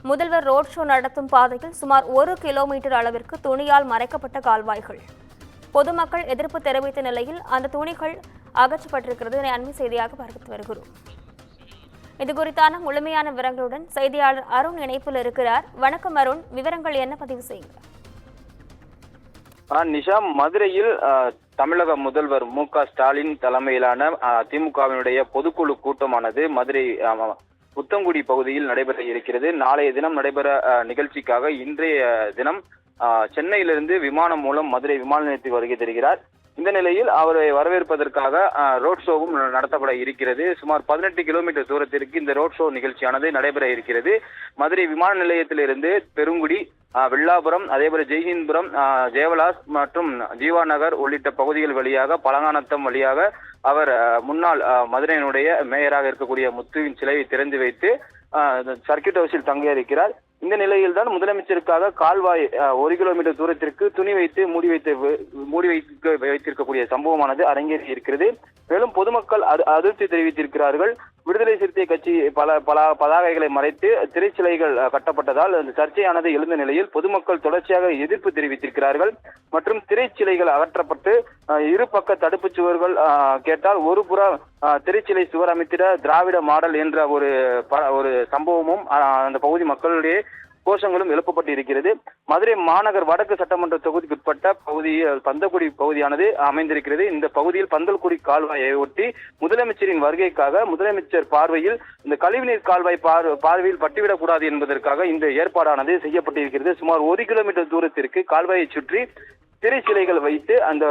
முதல்வர் road show நடத்தும் பாதையில் சுமார் 1 கிலோமீட்டர் அளவிற்கு துணியால் மறைக்கப்பட்ட கால்வாய்கள். பொதுமக்கள் எதிர்ப்பு தெரிவித்த நிலையில் அந்த துணிகள் அகற்றப்பட்டிருக்கிறது. அண்மை செய்தியாக பார்த்து வருகிறோம். இதுகுறித்தான முழுமையான விவரங்களுடன் செய்தியாளர் அருண் இணைப்பில் இருக்கிறார். வணக்கம் அருண், விவரங்கள் என்ன பதிவு செய்யுங்க. நிஷா, மதுரையில் தமிழக முதல்வர் மு.க.ஸ்டாலின் தலைமையிலான திமுகவினுடைய பொதுக்குழு கூட்டமானது மதுரை புத்தங்குடி பகுதியில் நடைபெற இருக்கிறது. நாளைய தினம் நடைபெற நிகழ்ச்சிக்காக இன்றைய தினம் சென்னையிலிருந்து விமானம் மூலம் மதுரை விமான நிலையத்தில் வருகை தருகிறார். இந்த நிலையில் அவரை வரவேற்பதற்காக ரோட் ஷோவும் நடத்தப்பட இருக்கிறது. சுமார் 18 கிலோமீட்டர் தூரத்திற்கு இந்த ரோட் ஷோ நிகழ்ச்சியானது நடைபெற இருக்கிறது. மதுரை விமான நிலையத்திலிருந்து பெருங்குடி, வெள்ளாபுரம், அதேபோல ஜெய்ஹிந்த்புரம், ஜெயவலாஸ் மற்றும் ஜீவா நகர் உள்ளிட்ட பகுதிகள் வழியாக பழங்கானத்தம் வழியாக அவர் முன்னாள் மதுரையினுடைய மேயராக இருக்கக்கூடிய முத்துவின் சிலையை திறந்து வைத்து சர்க்கிட் ஹவுஸில் தங்க இருக்கிறார். இந்த நிலையில் தான் முதலமைச்சருக்காக கால்வாய் 1 கிலோமீட்டர் தூரத்திற்கு துணி வைத்து மூடி வைத்திருக்கக்கூடிய சம்பவமானது அரங்கேறி இருக்கிறது. மேலும் பொதுமக்கள் அதிருப்தி தெரிவித்திருக்கிறார்கள். விடுதலை சிறுத்தை கட்சி பல பதாகைகளை மறைத்து திரைச்சிலைகள் கட்டப்பட்டதால் அந்த சர்ச்சையானது எழுந்த நிலையில் பொதுமக்கள் தொடர்ச்சியாக எதிர்ப்பு தெரிவித்திருக்கிறார்கள். மற்றும் திரைச்சிலைகள் அகற்றப்பட்டு இரு பக்க தடுப்பு சுவர்கள் கேட்டால் ஒரு புற திரைச்சிலை சுவர் அமைத்திட திராவிட மாடல் என்ற ஒரு சம்பவமும் அந்த பகுதி மக்களுடைய கோஷங்களும் எழுப்பப்பட்டு இருக்கிறது. மதுரை மாநகர் வடக்கு சட்டமன்ற தொகுதிக்குட்பட்ட பகுதியில் பந்தக்குடி பகுதியானது அமைந்திருக்கிறது. இந்த பகுதியில் பந்தல்குடி கால்வாயை ஒட்டி முதலமைச்சரின் வருகைக்காக முதலமைச்சர் பார்வையில் இந்த கழிவுநீர் கால்வாய் பார்வையில் பட்டுவிடக்கூடாது என்பதற்காக இந்த ஏற்பாடானது செய்யப்பட்டிருக்கிறது. சுமார் 1 கிலோமீட்டர் தூரத்திற்கு கால்வாயை சுற்றி திரைச்சிலைகள் வைத்து அந்த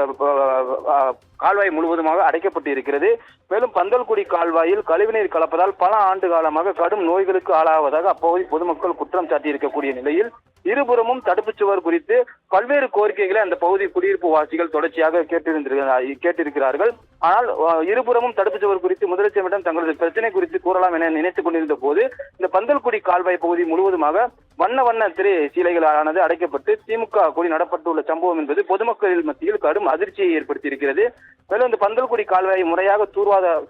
கால்வாய் முழுவதுமாக அடைக்கப்பட்டு இருக்கிறது. மேலும் பந்தல்குடி கால்வாயில் கழிவுநீர் கலப்பதால் பல ஆண்டு காலமாக கடும் நோய்களுக்கு ஆளாவதாக அப்பகுதி பொதுமக்கள் குற்றம் சாட்டியிருக்கக்கூடிய நிலையில் இருபுறமும் தடுப்புச் சுவர் குறித்து பல்வேறு கோரிக்கைகளை அந்த பகுதி குடியிருப்பு வாசிகள் தொடர்ச்சியாக கேட்டிருக்கிறார்கள். ஆனால் இருபுறமும் தடுப்புச் சுவர் குறித்து முதலமைச்சரிடம் தங்களது பிரச்சனை குறித்து கூறலாம் என நினைத்துக் கொண்டிருந்த போது இந்த பந்தல்குடி கால்வாய் பகுதி முழுவதுமாக வண்ண திரை சீலைகளானது அடைக்கப்பட்டு திமுக கொடி நடப்பட்டுள்ள சம்பவம் என்பது பொதுமக்கள் மத்தியில் கடும் அதிர்ச்சியை ஏற்படுத்தியிருக்கிறது. மேலும் இந்த பந்தல்குடி கால்வாயை முறையாக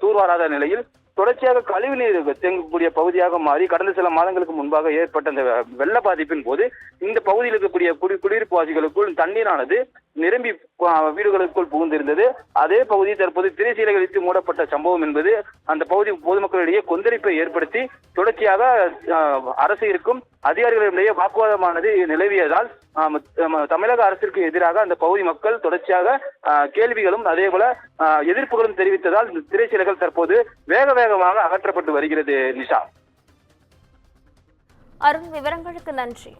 தூர்வாராத நிலையில் தொடர்ச்சியாக கழிவுநீர் தேங்கக்கூடிய பகுதியாக மாறி கடந்த சில மாதங்களுக்கு முன்பாக ஏற்பட்ட அந்த வெள்ள பாதிப்பின் போது இந்த பகுதியில் இருக்கக்கூடிய குடியிருப்பு வாசிகளுக்குள் தண்ணீரானது நிரம்பி வீடுகளுக்குள் புகுந்திருந்தது. அதே பகுதி தற்போது திரைச்சீலைகள் வைத்து மூடப்பட்ட சம்பவம் என்பது அந்த பகுதி பொதுமக்களிடையே கொந்தளிப்பை ஏற்படுத்தி தொடர்ச்சியாக அரசு இருக்கும் அதிகாரிகளிடையே வாக்குவாதமானது நிலவியதால் தமிழக அரசிற்கு எதிராக அந்த பகுதி மக்கள் தொடர்ச்சியாக கேள்விகளும் அதேபோல எதிர்ப்புகளும் தெரிவித்ததால் இந்த திரைச்சீலைகள் தற்போது வேகமாக அகற்றப்பட்டு வருகிறது. நிஷா, அருண், விவரங்களுக்கு நன்றி.